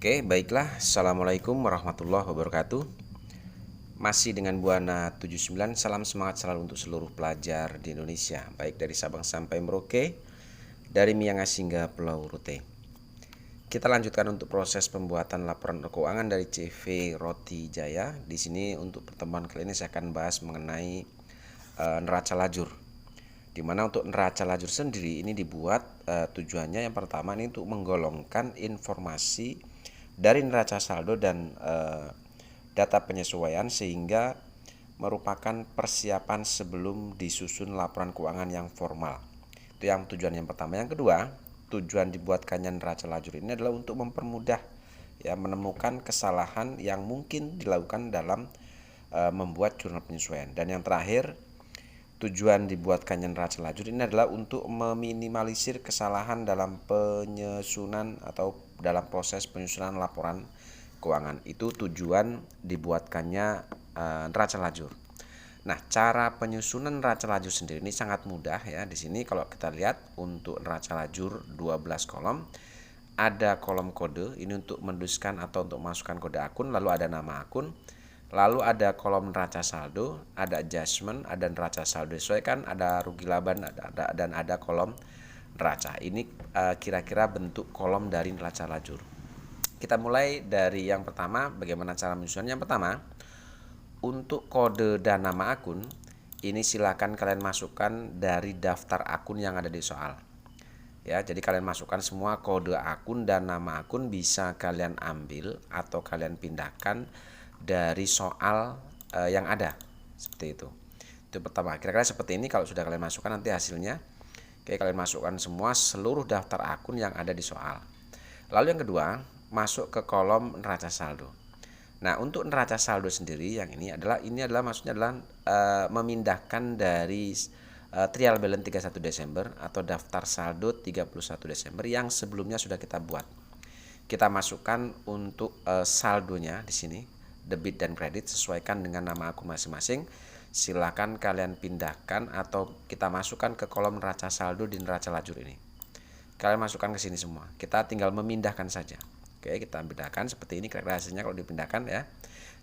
Oke, baiklah. Assalamualaikum warahmatullahi wabarakatuh. Masih dengan Buana 79, salam semangat selalu untuk seluruh pelajar di Indonesia, baik dari Sabang sampai Merauke, dari Miangas hingga Pulau Rute. Kita lanjutkan untuk proses pembuatan laporan keuangan dari CV Roti Jaya. Di sini untuk pertemuan kali ini saya akan bahas mengenai neraca lajur. Dimana untuk neraca lajur sendiri ini dibuat tujuannya yang pertama ini untuk menggolongkan informasi dari neraca saldo dan data penyesuaian sehingga merupakan persiapan sebelum disusun laporan keuangan yang formal. Itu yang tujuan yang pertama. Yang kedua, tujuan dibuatkannya neraca lajur ini adalah untuk mempermudah ya menemukan kesalahan yang mungkin dilakukan dalam membuat jurnal penyesuaian. Dan yang terakhir, tujuan dibuatkannya neraca lajur ini adalah untuk meminimalisir kesalahan dalam penyusunan atau dalam proses penyusunan laporan keuangan. Itu tujuan dibuatkannya neraca lajur. Nah, cara penyusunan neraca lajur sendiri ini sangat mudah ya. Di sini kalau kita lihat untuk neraca lajur 12 kolom, ada kolom kode ini untuk menuliskan atau untuk masukkan kode akun, lalu ada nama akun. Lalu ada kolom neraca saldo, ada adjustment, ada neraca saldo disesuaikan, ada rugi laba, dan ada kolom neraca. Ini kira-kira bentuk kolom dari neraca lajur. Kita mulai dari yang pertama, bagaimana cara menyusun. Yang pertama, untuk kode dan nama akun, ini silakan kalian masukkan dari daftar akun yang ada di soal. Ya, jadi kalian masukkan semua kode akun dan nama akun bisa kalian ambil atau kalian pindahkan dari soal yang ada seperti itu. Itu pertama. Kira-kira seperti ini kalau sudah kalian masukkan nanti hasilnya. Oke, kalian masukkan semua seluruh daftar akun yang ada di soal. Lalu yang kedua, masuk ke kolom neraca saldo. Nah, untuk neraca saldo sendiri yang ini adalah maksudnya adalah memindahkan dari trial balance 31 Desember atau daftar saldo 31 Desember yang sebelumnya sudah kita buat. Kita masukkan untuk saldonya di sini, debit dan kredit, sesuaikan dengan nama akun masing-masing. Silakan kalian pindahkan atau kita masukkan ke kolom neraca saldo di neraca lajur ini. Kalian masukkan ke sini semua. Kita tinggal memindahkan saja. Oke, kita pindahkan seperti ini kira-kira hasilnya kalau dipindahkan ya.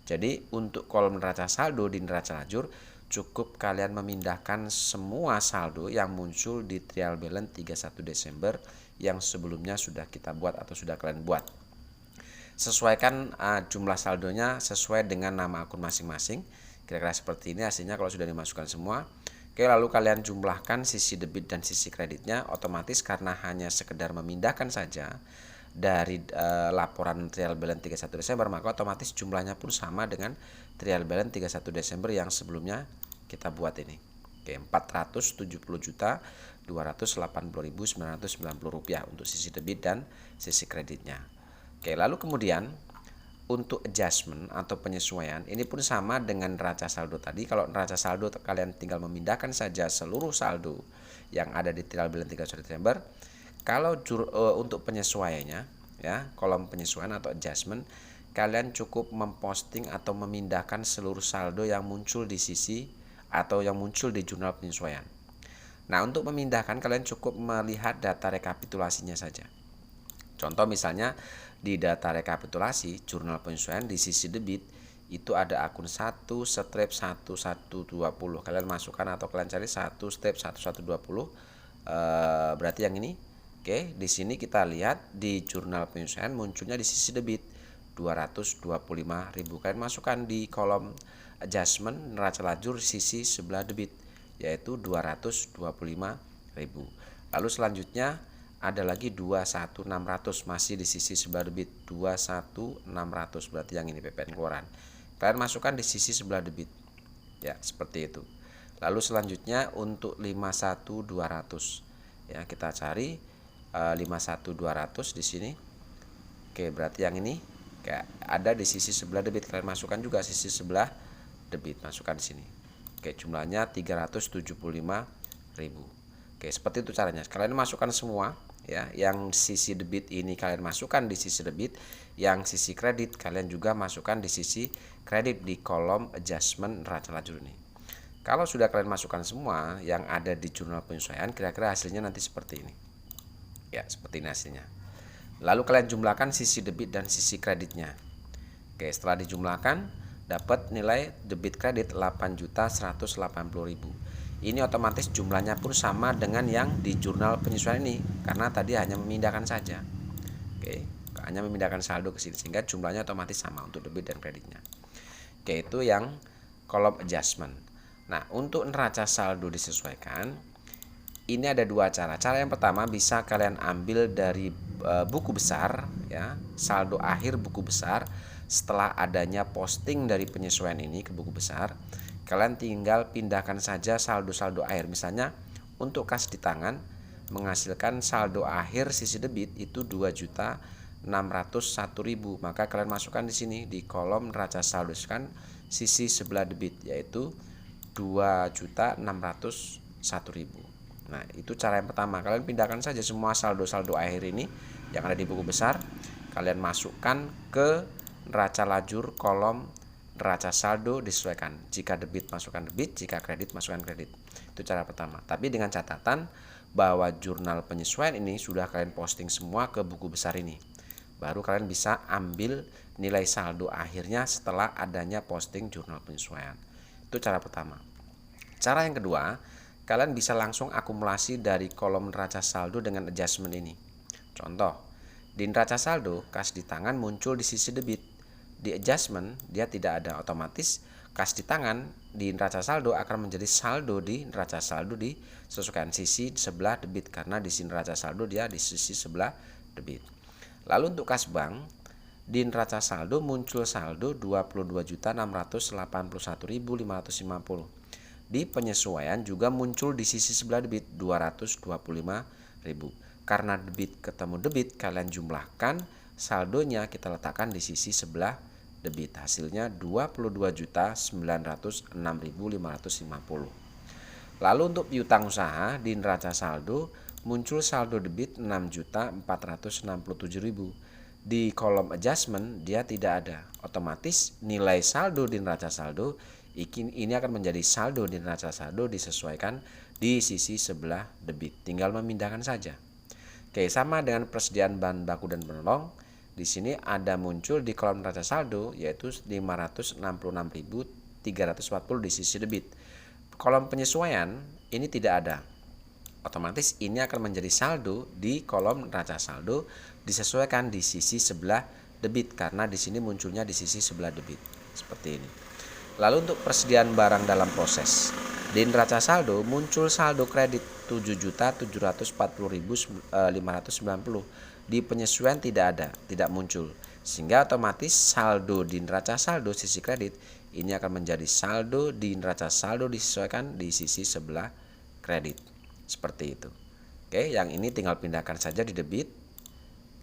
Jadi untuk kolom neraca saldo di neraca lajur cukup kalian memindahkan semua saldo yang muncul di trial balance 31 Desember yang sebelumnya sudah kita buat atau sudah kalian buat. Sesuaikan jumlah saldonya sesuai dengan nama akun masing-masing. Kira-kira seperti ini hasilnya kalau sudah dimasukkan semua. Oke, lalu kalian jumlahkan sisi debit dan sisi kreditnya. Otomatis karena hanya sekedar memindahkan saja dari laporan trial balance 31 Desember, maka otomatis jumlahnya pun sama dengan trial balance 31 Desember yang sebelumnya kita buat ini. Oke, 470.280.990 rupiah untuk sisi debit dan sisi kreditnya. Oke, lalu kemudian untuk adjustment atau penyesuaian ini pun sama dengan neraca saldo tadi. Kalau neraca saldo kalian tinggal memindahkan saja seluruh saldo yang ada di trial balance 31 Desember. Kalau untuk penyesuaiannya ya, kolom penyesuaian atau adjustment, kalian cukup memposting atau memindahkan seluruh saldo yang muncul di sisi atau yang muncul di jurnal penyesuaian. Nah, untuk memindahkan kalian cukup melihat data rekapitulasinya saja. Contoh misalnya di data rekapitulasi jurnal penyesuaian di sisi debit itu ada akun 1 strip 1120. Kalian masukkan atau kalian cari 1 strip 1120, berarti yang ini. Oke, di sini kita lihat di jurnal penyesuaian munculnya di sisi debit 225.000. Kalian masukkan di kolom adjustment neraca lajur sisi sebelah debit yaitu 225.000. Lalu selanjutnya ada lagi 21.600 masih di sisi sebelah debit 21.600, berarti yang ini PPN keluaran. Kalian masukkan di sisi sebelah debit. Ya, seperti itu. Lalu selanjutnya untuk 51.200. Ya, kita cari 51.200 di sini. Oke, berarti yang ini kayak ada di sisi sebelah debit. Kalian masukkan juga sisi sebelah debit, masukkan di sini. Oke, jumlahnya 375.000. Oke, seperti itu caranya. Kalian masukkan semua ya, yang sisi debit ini kalian masukkan di sisi debit, yang sisi kredit kalian juga masukkan di sisi kredit di kolom adjustment neraca lajur ini. Kalau sudah kalian masukkan semua yang ada di jurnal penyesuaian, kira-kira hasilnya nanti seperti ini. Ya, seperti ini hasilnya. Lalu kalian jumlahkan sisi debit dan sisi kreditnya. Oke, setelah dijumlahkan dapat nilai debit kredit 8.180.000. Ini otomatis jumlahnya pun sama dengan yang di jurnal penyesuaian ini karena tadi hanya memindahkan saja. Oke, hanya memindahkan saldo ke sini sehingga jumlahnya otomatis sama untuk debit dan kreditnya. Oke, itu yang kolom adjustment. Nah, untuk neraca saldo disesuaikan, ini ada dua cara. Cara yang pertama bisa kalian ambil dari buku besar ya, saldo akhir buku besar. Setelah adanya posting dari penyesuaian ini ke buku besar, kalian tinggal pindahkan saja saldo-saldo akhir. Misalnya untuk kas di tangan menghasilkan saldo akhir sisi debit itu 2.601.000, maka kalian masukkan di sini di kolom neraca saldo kan sisi sebelah debit yaitu 2.601.000. Nah, itu cara yang pertama. Kalian pindahkan saja semua saldo-saldo akhir ini yang ada di buku besar, kalian masukkan ke neraca lajur kolom neraca saldo disesuaikan. Jika debit masukkan debit, jika kredit masukkan kredit. Itu cara pertama. Tapi dengan catatan bahwa jurnal penyesuaian ini sudah kalian posting semua ke buku besar ini. Baru kalian bisa ambil nilai saldo akhirnya setelah adanya posting jurnal penyesuaian. Itu cara pertama. Cara yang kedua, kalian bisa langsung akumulasi dari kolom neraca saldo dengan adjustment ini. Contoh, di neraca saldo kas di tangan muncul di sisi debit. Di adjustment dia tidak ada, otomatis kas di tangan di neraca saldo akan menjadi saldo di neraca saldo disesuaikan sisi sebelah debit karena di sini neraca saldo dia di sisi sebelah debit. Lalu untuk kas bank di neraca saldo muncul saldo 22.681.550. Di penyesuaian juga muncul di sisi sebelah debit 225.000. Karena debit ketemu debit, kalian jumlahkan saldonya kita letakkan di sisi sebelah debit. Hasilnya 22.906.550. Lalu untuk piutang usaha di neraca saldo muncul saldo debit 6.467.000. Di kolom adjustment dia tidak ada. Otomatis nilai saldo di neraca saldo ini akan menjadi saldo di neraca saldo disesuaikan di sisi sebelah debit. Tinggal memindahkan saja. Oke, sama dengan persediaan bahan baku dan penolong. Di sini ada muncul di kolom neraca saldo yaitu 566.340 di sisi debit. Kolom penyesuaian ini tidak ada. Otomatis ini akan menjadi saldo di kolom neraca saldo disesuaikan di sisi sebelah debit karena di sini munculnya di sisi sebelah debit. Seperti ini. Lalu untuk persediaan barang dalam proses, di neraca saldo muncul saldo kredit 7.740.590. Di penyesuaian tidak muncul. Sehingga otomatis saldo di neraca saldo sisi kredit ini akan menjadi saldo di neraca saldo disesuaikan di sisi sebelah kredit. Seperti itu. Oke, yang ini tinggal pindahkan saja di debit.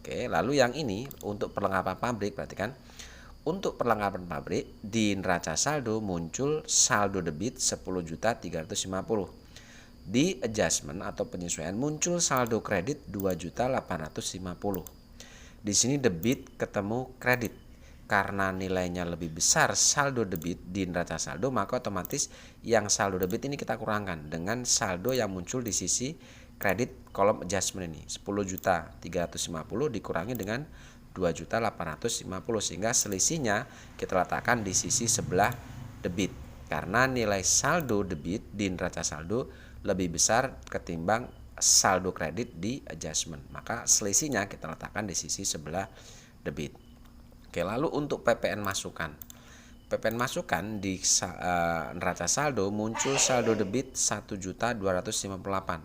Oke, lalu yang ini untuk perlengkapan pabrik, perhatikan. Untuk perlengkapan pabrik di neraca saldo muncul saldo debit 10.350. Di adjustment atau penyesuaian muncul saldo kredit 2.850. Di sini debit ketemu kredit. Karena nilainya lebih besar saldo debit di neraca saldo, maka otomatis yang saldo debit ini kita kurangkan dengan saldo yang muncul di sisi kredit kolom adjustment ini. 10.350 dikurangi dengan 2.850 sehingga selisihnya kita letakkan di sisi sebelah debit karena nilai saldo debit di neraca saldo lebih besar ketimbang saldo kredit di adjustment, maka selisihnya kita letakkan di sisi sebelah debit. Oke, lalu untuk PPN masukan di neraca saldo muncul saldo debit 1.258.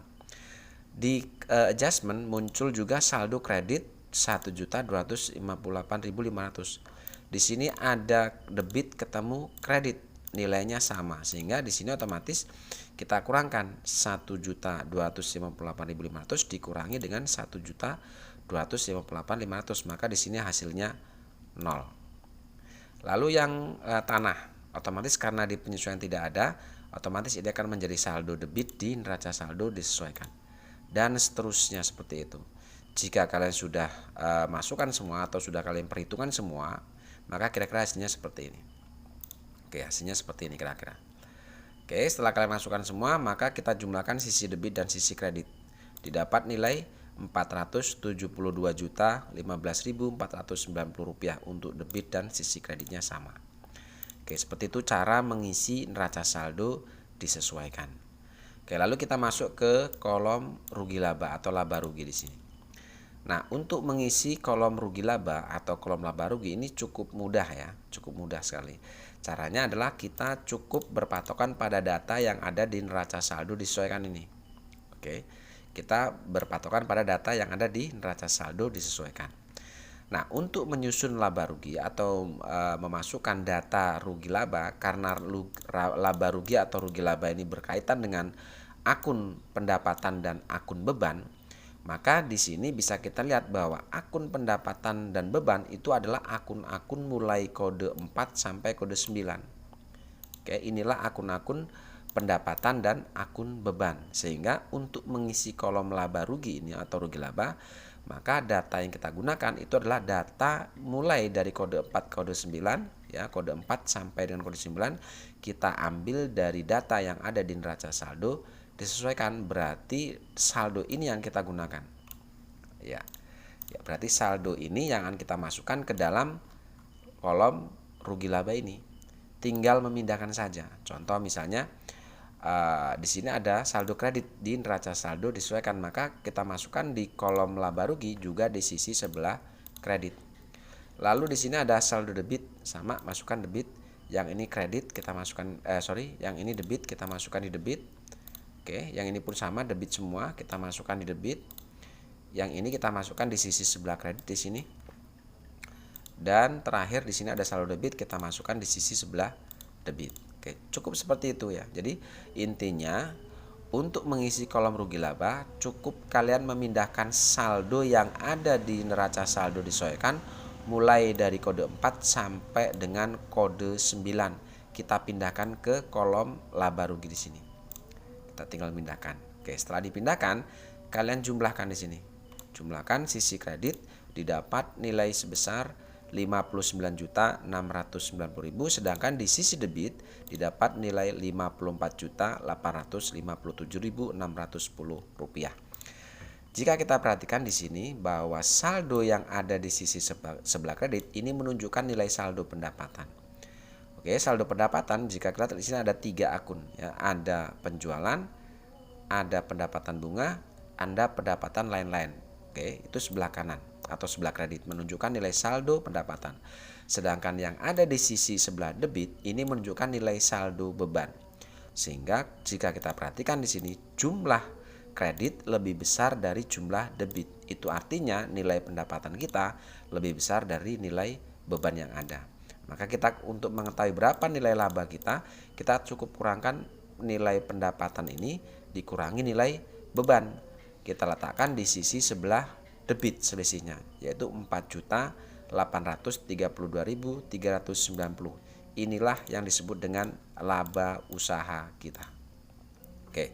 Di adjustment muncul juga saldo kredit 1.258.500. Di sini ada debit ketemu kredit, nilainya sama sehingga di sini otomatis kita kurangkan 1.258.500 dikurangi dengan 1.258.500, maka di sini hasilnya 0. Lalu yang tanah, otomatis karena di penyesuaian tidak ada, otomatis ini akan menjadi saldo debit di neraca saldo disesuaikan dan seterusnya seperti itu. Jika kalian sudah masukkan semua atau sudah kalian perhitungkan semua, maka kira-kira hasilnya seperti ini. Oke, hasilnya seperti ini kira-kira. Oke, setelah kalian masukkan semua, maka kita jumlahkan sisi debit dan sisi kredit. Didapat nilai Rp472.015.490 untuk debit dan sisi kreditnya sama. Oke, seperti itu cara mengisi neraca saldo disesuaikan. Oke, lalu kita masuk ke kolom rugi laba atau laba rugi di sini. Nah, untuk mengisi kolom rugi laba atau kolom laba rugi ini cukup mudah ya, cukup mudah sekali. Caranya adalah kita cukup berpatokan pada data yang ada di neraca saldo disesuaikan ini. Oke, kita berpatokan pada data yang ada di neraca saldo disesuaikan. Nah, untuk menyusun laba rugi atau memasukkan data rugi laba, karena laba rugi atau rugi laba ini berkaitan dengan akun pendapatan dan akun beban, maka di sini bisa kita lihat bahwa akun pendapatan dan beban itu adalah akun-akun mulai kode 4 sampai kode 9. Oke, inilah akun-akun pendapatan dan akun beban. Sehingga untuk mengisi kolom laba rugi ini atau rugi laba, maka data yang kita gunakan itu adalah data mulai dari kode 4 kode 9 ya, kode 4 sampai dengan kode 9 kita ambil dari data yang ada di neraca saldo disesuaikan, berarti saldo ini yang kita gunakan. Ya. Ya, berarti saldo ini yang akan kita masukkan ke dalam kolom rugi laba ini. Tinggal memindahkan saja. Contoh misalnya di sini ada saldo kredit di neraca saldo disesuaikan, maka kita masukkan di kolom laba rugi juga di sisi sebelah kredit. Lalu di sini ada saldo debit, sama masukkan debit. Yang ini kredit kita masukkan yang ini debit kita masukkan di debit. Oke, yang ini pun sama debit semua kita masukkan di debit. Yang ini kita masukkan di sisi sebelah kredit di sini. Dan terakhir di sini ada saldo debit kita masukkan di sisi sebelah debit. Oke, cukup seperti itu ya. Jadi intinya untuk mengisi kolom rugi laba cukup kalian memindahkan saldo yang ada di neraca saldo disesuaikan mulai dari kode 4 sampai dengan kode 9. Kita pindahkan ke kolom laba rugi di sini. Kita tinggal pindahkan. Oke, setelah dipindahkan kalian jumlahkan di sini. Jumlahkan sisi kredit didapat nilai sebesar 59.690.000, sedangkan di sisi debit didapat nilai 54.857.610 rupiah. Jika kita perhatikan di sini bahwa saldo yang ada di sisi sebelah kredit ini menunjukkan nilai saldo pendapatan. Oke, saldo pendapatan jika kita lihat di sini ada 3 akun ya, ada penjualan, ada pendapatan bunga, ada pendapatan lain-lain. Oke, itu sebelah kanan atau sebelah kredit menunjukkan nilai saldo pendapatan. Sedangkan yang ada di sisi sebelah debit ini menunjukkan nilai saldo beban. Sehingga jika kita perhatikan di sini jumlah kredit lebih besar dari jumlah debit. Itu artinya nilai pendapatan kita lebih besar dari nilai beban yang ada. Maka kita untuk mengetahui berapa nilai laba kita cukup kurangkan nilai pendapatan ini dikurangi nilai beban. Kita letakkan di sisi sebelah debit selisihnya, yaitu 4.832.390. Inilah yang disebut dengan laba usaha kita. Oke.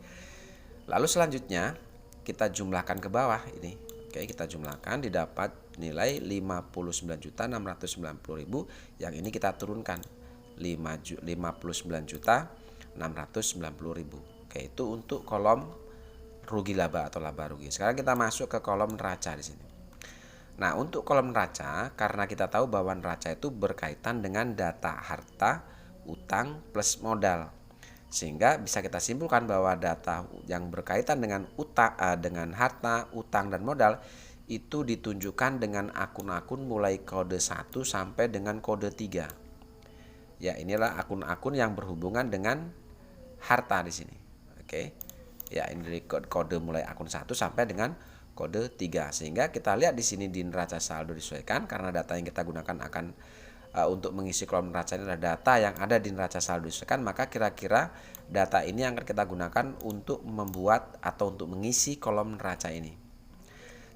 Lalu selanjutnya kita jumlahkan ke bawah ini. Oke, kita jumlahkan didapat nilai 59.690.000. Yang ini kita turunkan 59.690.000. Oke, itu untuk kolom rugi laba atau laba rugi. Sekarang kita masuk ke kolom neraca di sini. Nah, untuk kolom neraca, karena kita tahu bahwa neraca itu berkaitan dengan data harta, utang plus modal. Sehingga bisa kita simpulkan bahwa data yang berkaitan dengan dengan harta, utang dan modal itu ditunjukkan dengan akun-akun mulai kode 1 sampai dengan kode 3. Ya, inilah akun-akun yang berhubungan dengan harta di sini. Oke. Ya, ini dari kode mulai akun 1 sampai dengan kode 3. Sehingga kita lihat di sini di neraca saldo disesuaikan karena data yang kita gunakan akan untuk mengisi kolom neraca ini adalah data yang ada di neraca saldo disesuaikan, maka kira-kira data ini yang akan kita gunakan untuk membuat atau untuk mengisi kolom neraca ini.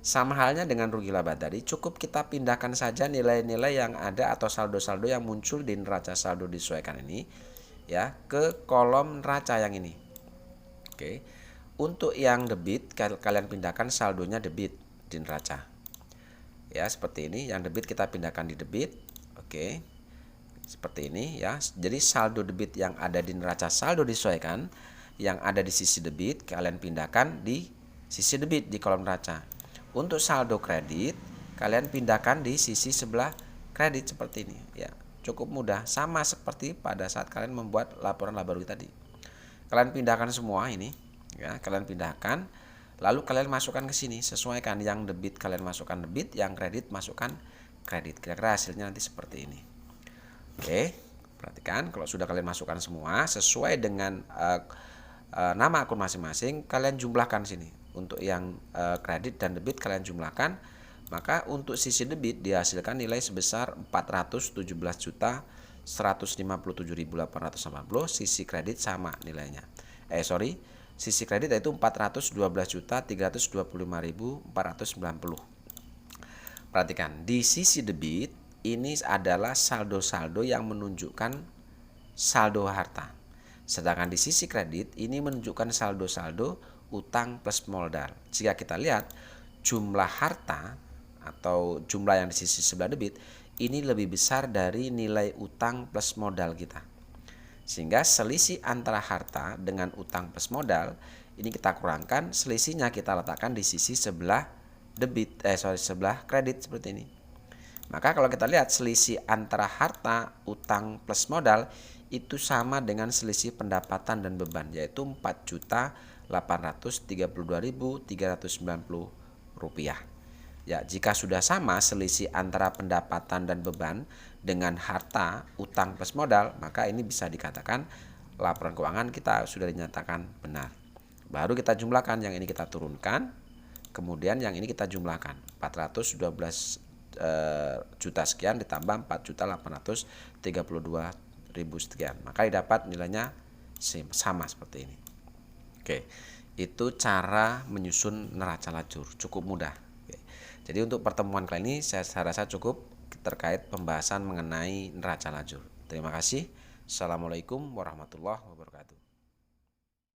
Sama halnya dengan rugi laba tadi, cukup kita pindahkan saja nilai-nilai yang ada atau saldo-saldo yang muncul di neraca saldo disesuaikan ini ya ke kolom neraca yang ini. Oke. Untuk yang debit kalian pindahkan saldonya debit di neraca. Ya, seperti ini. Yang debit kita pindahkan di debit. Oke. Seperti ini ya. Jadi saldo debit yang ada di neraca saldo disesuaikan, yang ada di sisi debit kalian pindahkan di sisi debit di kolom neraca. Untuk saldo kredit, kalian pindahkan di sisi sebelah kredit seperti ini ya. Cukup mudah, sama seperti pada saat kalian membuat laporan laba rugi tadi. Kalian pindahkan semua ini ya, kalian pindahkan, lalu kalian masukkan ke sini, sesuaikan, yang debit kalian masukkan debit, yang kredit masukkan kredit. Kira-kira hasilnya nanti seperti ini. Oke, perhatikan kalau sudah kalian masukkan semua sesuai dengan nama akun masing-masing, kalian jumlahkan sini. Untuk yang kredit dan debit kalian jumlahkan, maka untuk sisi debit dihasilkan nilai sebesar 417.157.880, sisi kredit sama nilainya. Sisi kredit yaitu 412.325.490. Perhatikan, di sisi debit ini adalah saldo-saldo yang menunjukkan saldo harta. Sedangkan di sisi kredit ini menunjukkan saldo-saldo utang plus modal. Jika kita lihat jumlah harta atau jumlah yang di sisi sebelah debit ini lebih besar dari nilai utang plus modal kita. Sehingga selisih antara harta dengan utang plus modal ini kita kurangkan, selisihnya kita letakkan di sisi sebelah sebelah kredit seperti ini. Maka kalau kita lihat selisih antara harta, utang plus modal itu sama dengan selisih pendapatan dan beban, yaitu Rp4.832.390. Ya, jika sudah sama selisih antara pendapatan dan beban dengan harta, utang plus modal, maka ini bisa dikatakan laporan keuangan kita sudah dinyatakan benar. Baru kita jumlahkan, yang ini kita turunkan, kemudian yang ini kita jumlahkan, 412 juta sekian ditambah 4.832.000 sekian, maka didapat nilainya sama seperti ini. Oke, itu cara menyusun neraca lajur, cukup mudah. Oke. Jadi untuk pertemuan kali ini saya rasa cukup terkait pembahasan mengenai neraca lajur. Terima kasih. Assalamualaikum warahmatullahi wabarakatuh.